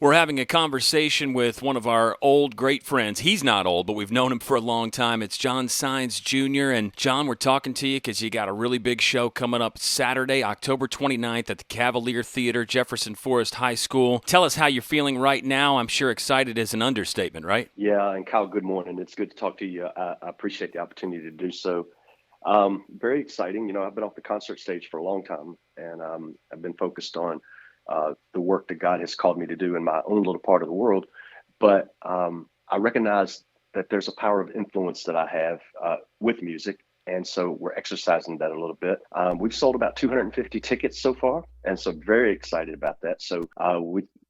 We're having a conversation with one of our old great friends. He's not old, but we've known him for a long time. It's John Saenz Jr. And John, we're talking to you because you got a really big show coming up Saturday, October 29th at the Cavalier Theatre, Jefferson Forest High School. Tell us how you're feeling right now. I'm sure excited is an understatement, right? Yeah, and Kyle, good morning. It's good to talk to you. I appreciate the opportunity to do so. Very exciting. I've been off the concert stage for a long time, and I've been focused on the work that God has called me to do in my own little part of the world. But I recognize that there's a power of influence that I have with music. And so we're exercising that a little bit. We've sold about 250 tickets so far, and so very excited about that. So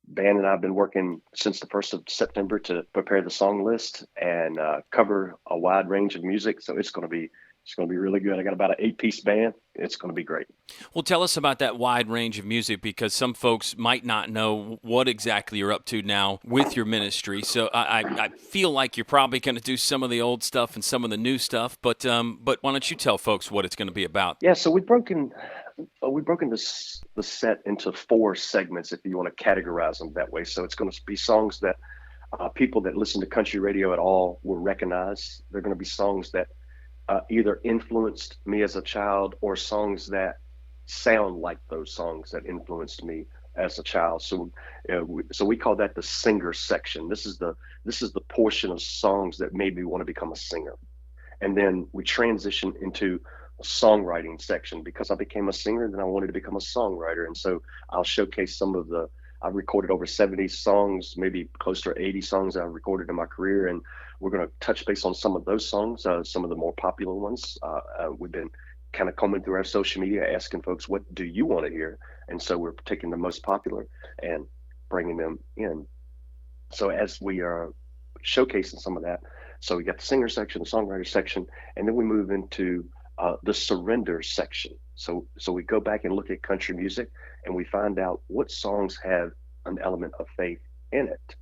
band and I have been working since the 1st of September to prepare the song list and cover a wide range of music. So it's going to be really good. I got about an 8-piece band. It's going to be great. Well, tell us about that wide range of music because some folks might not know what exactly you're up to now with your ministry. So I feel like you're probably going to do some of the old stuff and some of the new stuff. But why don't you tell folks what it's going to be about? Yeah, so we've broken the set into 4 segments, if you want to categorize them that way. So it's going to be songs that people that listen to country radio at all will recognize. They're going to be songs that either influenced me as a child or songs that sound like those songs that influenced me as a child. So we call that the singer section. This is the portion of songs that made me want to become a singer. And then we transition into a songwriting section. Because I became a singer, then I wanted to become a songwriter. And so I'll showcase I've recorded over 70 songs, maybe close to 80 songs that I've recorded in my career. And we're going to touch base on some of those songs, some of the more popular ones. We've been kind of combing through our social media, asking folks, what do you want to hear? And so we're taking the most popular and bringing them in. So as we are showcasing some of that, so we got the singer section, the songwriter section, and then we move into the surrender section. So we go back and look at country music and we find out what songs have an element of faith in it.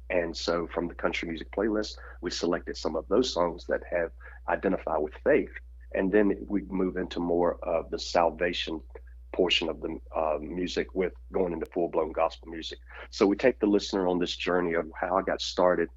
And so from the country music playlist, we selected some of those songs that have identify with faith. And then we move into more of the salvation portion of the music with going into full-blown gospel music. So we take the listener on this journey of how I got started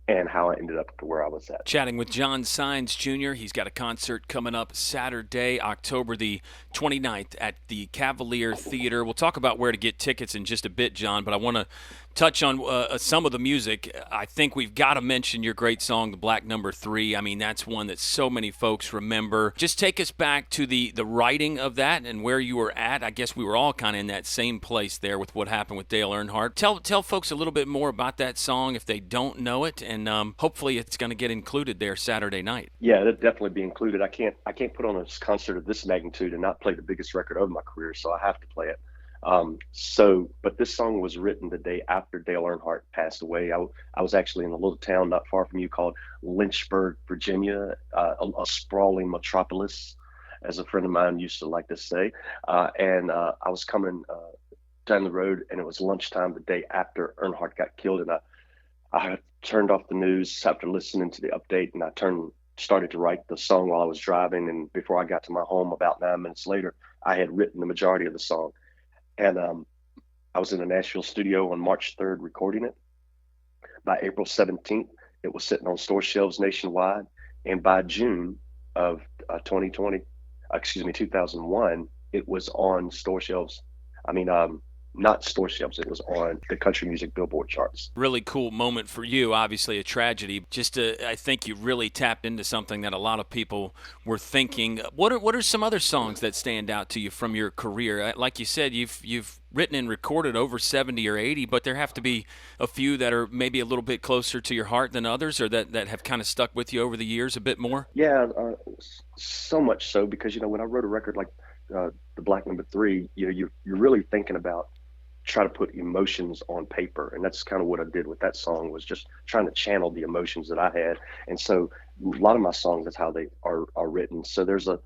and how I ended up to where I was at. Chatting with John Saenz Jr. He's got a concert coming up Saturday, October the 29th at the Cavalier Theatre. We'll talk about where to get tickets in just a bit, John, but I want to touch on some of the music. I think we've got to mention your great song, The Black Number 3. I mean, that's one that so many folks remember. Just take us back to the writing of that and where you were at. I guess we were all kind of in that same place there with what happened with Dale Earnhardt. Tell folks a little bit more about that song if they don't know it, and hopefully it's going to get included there Saturday night. Yeah, it'll definitely be included. I can't put on a concert of this magnitude and not play the biggest record of my career, so I have to play it. But this song was written the day after Dale Earnhardt passed away. I was actually in a little town not far from you called Lynchburg, Virginia, a sprawling metropolis, as a friend of mine used to like to say. And I was coming down the road, and it was lunchtime the day after Earnhardt got killed. And I turned off the news after listening to the update, and I started to write the song while I was driving. And before I got to my home, about 9 minutes later, I had written the majority of the song. And I was in the Nashville studio on March 3rd recording it. By April 17th, it was sitting on store shelves nationwide. And by June of 2001, it was on store shelves. Not store shelves. It was on the country music Billboard charts. Really cool moment for you, obviously a tragedy. I think you really tapped into something that a lot of people were thinking. What are some other songs that stand out to you from your career? Like you said, you've written and recorded over 70 or 80, but there have to be a few that are maybe a little bit closer to your heart than others, or that have kind of stuck with you over the years a bit more? Yeah, so much so because, when I wrote a record like The Black Number 3, you're really thinking about try to put emotions on paper. And that's kind of what I did with that song, was just trying to channel the emotions that I had. And so a lot of my songs, that's how they are written. So there's a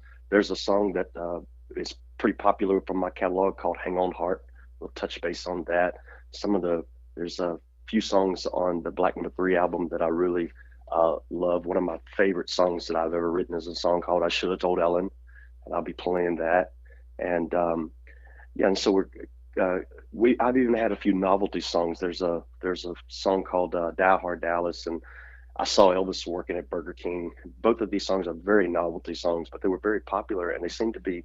song that is pretty popular from my catalog called Hang On Heart. We'll touch base on that. There's a few songs on the Black Number 3 album that I really love. One of my favorite songs that I've ever written is a song called I Should Have Told Ellen, and I'll be playing that. And and so we're uh, I've even had a few novelty songs. There's a song called Die Hard Dallas, and I saw Elvis working at Burger King. Both of these songs are very novelty songs, but they were very popular, and they seem to be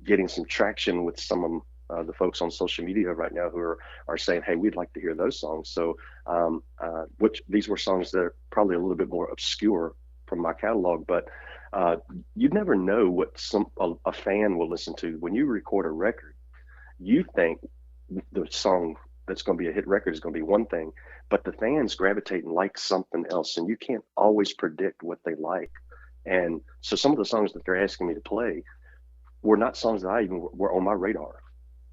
getting some traction with some of the folks on social media right now who are saying, "Hey, we'd like to hear those songs." So, which these were songs that are probably a little bit more obscure from my catalog, but you never know what a fan will listen to when you record a record. You think the song that's going to be a hit record is going to be one thing, but the fans gravitate and like something else, and you can't always predict what they like. And so some of the songs that they're asking me to play were not songs that I even were on my radar.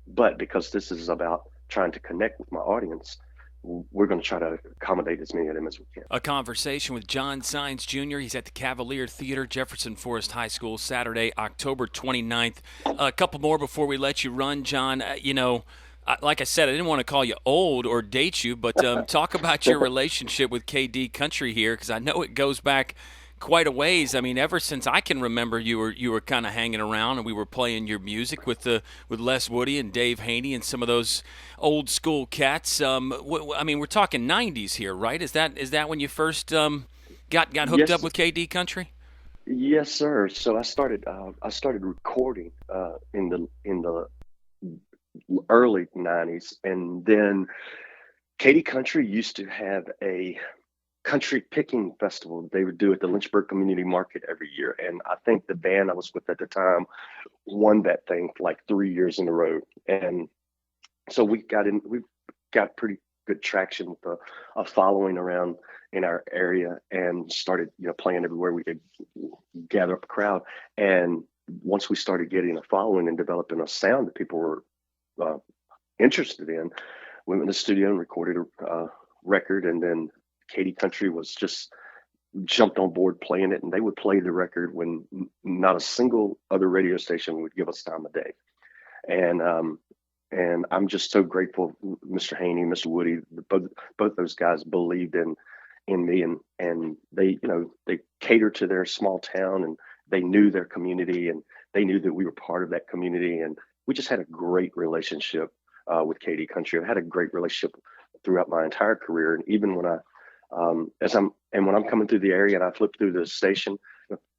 But because this is about trying to connect with my audience, we're going to try to accommodate as many of them as we can. A conversation with John Saenz Jr. He's at the Cavalier Theatre, Jefferson Forest High School, Saturday, October 29th. A couple more before we let you run, John. Like I said, I didn't want to call you old or date you, but talk about your relationship with KD Country here, because I know it goes back quite a ways. I mean, ever since I can remember, you were kind of hanging around, and we were playing your music with Les Woody and Dave Hoehne and some of those old school cats. I mean, we're talking '90s here, right? Is that when you first got hooked up Yes, with KD Country? yes, sir. So I started recording in the early '90s, and then Katy Country used to have a country picking festival they would do at the Lynchburg Community Market every year. And I think the band I was with at the time won that thing like 3 years in a row. And so we got pretty good traction with a following around in our area, and started, playing everywhere we could gather up a crowd. And once we started getting a following and developing a sound that people were uh, interested in, we went in the studio and recorded a record. And then Katy Country was just jumped on board playing it, and they would play the record when not a single other radio station would give us time of day. And I'm just so grateful, Mr. Haney, Mr. Woody, both those guys believed in me, and they catered to their small town, and they knew their community, and they knew that we were part of that community, and we just had a great relationship with Katy Country. I've had a great relationship throughout my entire career, and even when when I'm coming through the area and I flip through the station,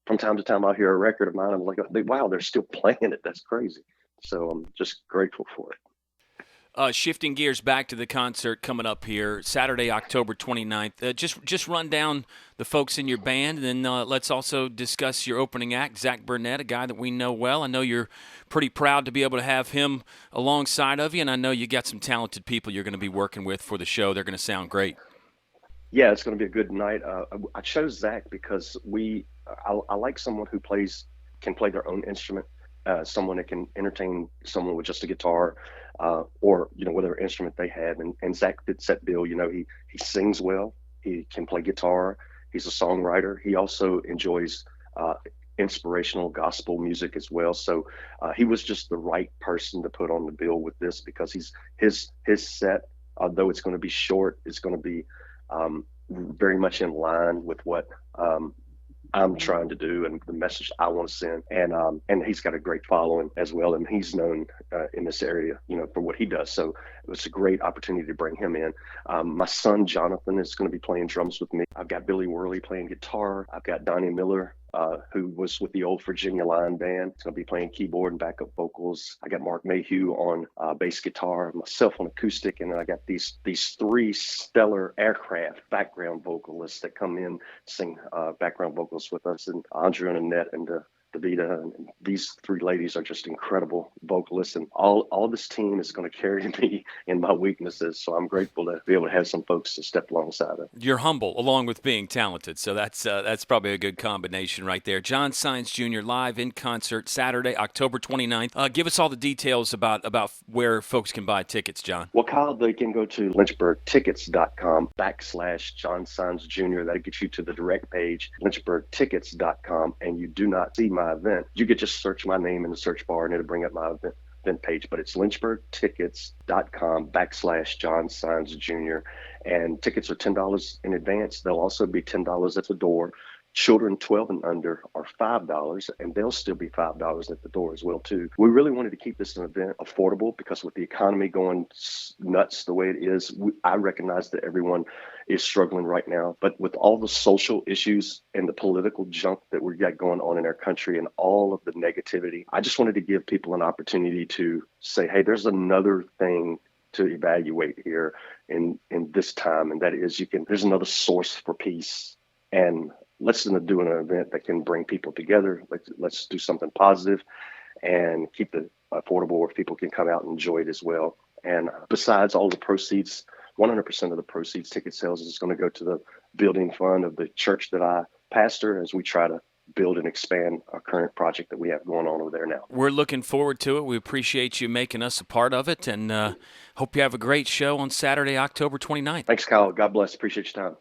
from time to time I'll hear a record of mine. I'm like, wow, they're still playing it. That's crazy. So I'm just grateful for it. Shifting gears back to the concert coming up here Saturday, October 29th. Just run down the folks in your band, and then let's also discuss your opening act, Zach Burnett, a guy that we know well. I know you're pretty proud to be able to have him alongside of you, and I know you got some talented people you're going to be working with for the show. They're going to sound great. Yeah, it's going to be a good night. I chose Zach because I like someone who can play their own instrument, someone that can entertain someone with just a guitar, or whatever instrument they have. And Zach fits that bill. He sings well. He can play guitar. He's a songwriter. He also enjoys inspirational gospel music as well. So he was just the right person to put on the bill with this, because his set, although it's going to be short, it's going to be very much in line with what I'm trying to do and the message I want to send. And he's got a great following as well, and he's known in this area, for what he does. So it was a great opportunity to bring him in. My son Jonathan is going to be playing drums with me. I've got Billy Worley playing guitar. I've got Donnie Miller, who was with the old Virginia Line Band. He's going to be playing keyboard and backup vocals. I got Mark Mayhew on bass guitar, myself on acoustic, and then I got these three stellar aircraft background vocalists that come in, sing background vocals with us, and Andrea and Annette and Davida, and these three ladies are just incredible vocalists, and all this team is going to carry me in my weaknesses. So I'm grateful to be able to have some folks to step alongside of. You're humble along with being talented, so that's probably a good combination right there. John Saenz Jr. live in concert Saturday, October 29th. Give us all the details about where folks can buy tickets, John. Well, Kyle, they can go to lynchburgtickets.com/John Saenz Jr. That'll get you to the direct page, lynchburgtickets.com, and you do not see my event. You could just search my name in the search bar and it'll bring up my event page, but it's lynchburgtickets.com/John Saenz Jr. And tickets are $10 in advance. They'll also be $10 at the door. Children 12 and under are $5, and they'll still be $5 at the door as well too. We really wanted to keep this an event affordable because with the economy going nuts the way it is, I recognize that everyone is struggling right now. But with all the social issues and the political junk that we got going on in our country and all of the negativity, I just wanted to give people an opportunity to say, hey, there's another thing to evaluate here in this time, and that is there's another source for peace. And let's do an event that can bring people together. Let's do something positive and keep it affordable where people can come out and enjoy it as well. And besides all the proceeds, 100% of the proceeds, ticket sales is going to go to the building fund of the church that I pastor as we try to build and expand our current project that we have going on over there now. We're looking forward to it. We appreciate you making us a part of it, and hope you have a great show on Saturday, October 29th. Thanks, Kyle. God bless. Appreciate your time.